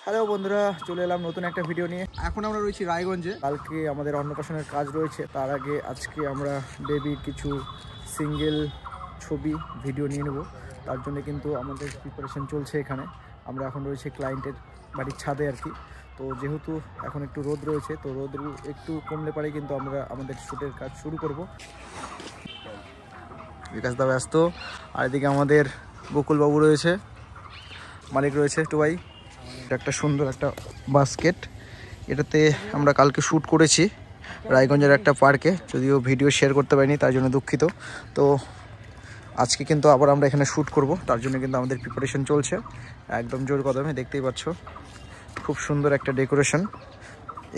Hello বন্ধুরা, চলে এলাম নতুন একটা ভিডিও নিয়ে। এখন আমরা রয়েছি রায়গঞ্জে। কালকে আমাদের অন্নপ্রাশনের কাজ রয়েছে, তার আগে আজকে আমরা বেবির কিছু সিঙ্গেল ছবি ভিডিও নিয়ে নেব। তার জন্য কিন্তু আমাদের প্রিপারেশন চলছে। এখানে আমরা এখন রয়েছে ক্লায়েন্টের বাড়ির ছাদে আর কি। তো যেহেতু এখন একটু রোদ রয়েছে, তো রোদ একটু কমলে পারে কিন্তু আমরা আমাদের শ্যুটের কাজ শুরু করব। বিকাশ দা ব্যস্ত, আর এদিকে আমাদের বকুলবাবু রয়েছে, মালিক রয়েছে টুবাই। একটা সুন্দর একটা বাস্কেট, এটাতে আমরা কালকে শ্যুট করেছি রায়গঞ্জের একটা পার্কে, যদিও ভিডিও শেয়ার করতে পারিনি, তার জন্য দুঃখিত। তো আজকে কিন্তু আবার আমরা এখানে শ্যুট করব, তার জন্য কিন্তু আমাদের প্রিপারেশন চলছে একদম জোর কদমে। দেখতেই পাচ্ছ খুব সুন্দর একটা ডেকোরেশন।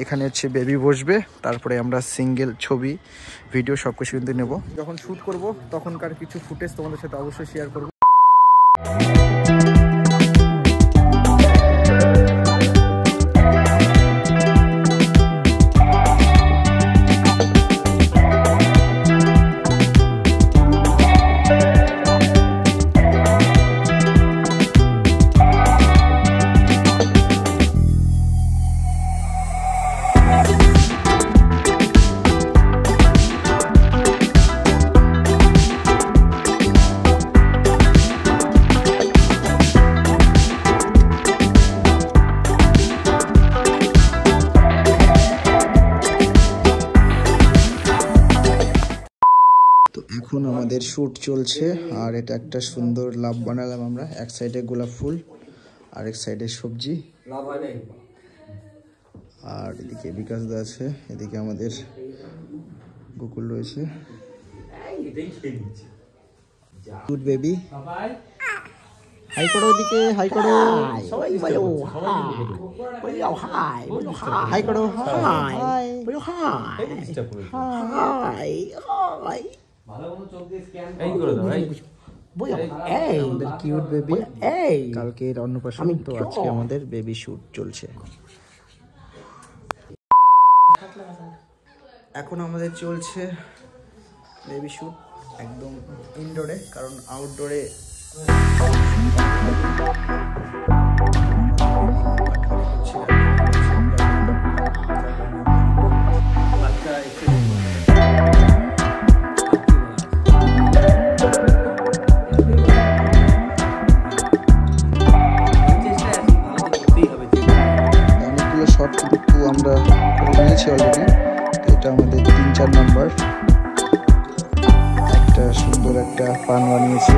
এখানে হচ্ছে বেবি বসবে, তারপরে আমরা সিঙ্গেল ছবি ভিডিও সব কিছু কিন্তু নেব। যখন শ্যুট করব তখনকার কিছু ফুটেজ তোমাদের সাথে অবশ্যই শেয়ার করব। এখন আমাদের শ্যুট চলছে, আর এটা একটা সুন্দর লাভ বানালাম আমরা। এক সাইডে গোলাপ ফুল, আর এক সাইডে সবজি, আর এদিকে বিকাশ দা আছে, এদিকে আমাদের গোকুল রয়েছে। গুড বেবি, হাই করো, ওদিকে হাই করো, সবাই বলো হাই, হাই করো, হাই বলো, high high high. Cute baby, কালকের অন্নপ্রাশন, তো আজকে আমাদের বেবি শ্যুট চলছে। এখন আমাদের চলছে বেবি শ্যুট একদম ইনডোরে, কারণ আউটডোরে শর্ট কিন্তু আমরা করে নিয়েছি অলরেডি। এটা আমাদের 3-4 নাম্বার। একটা সুন্দর একটা পান বানিয়েছি,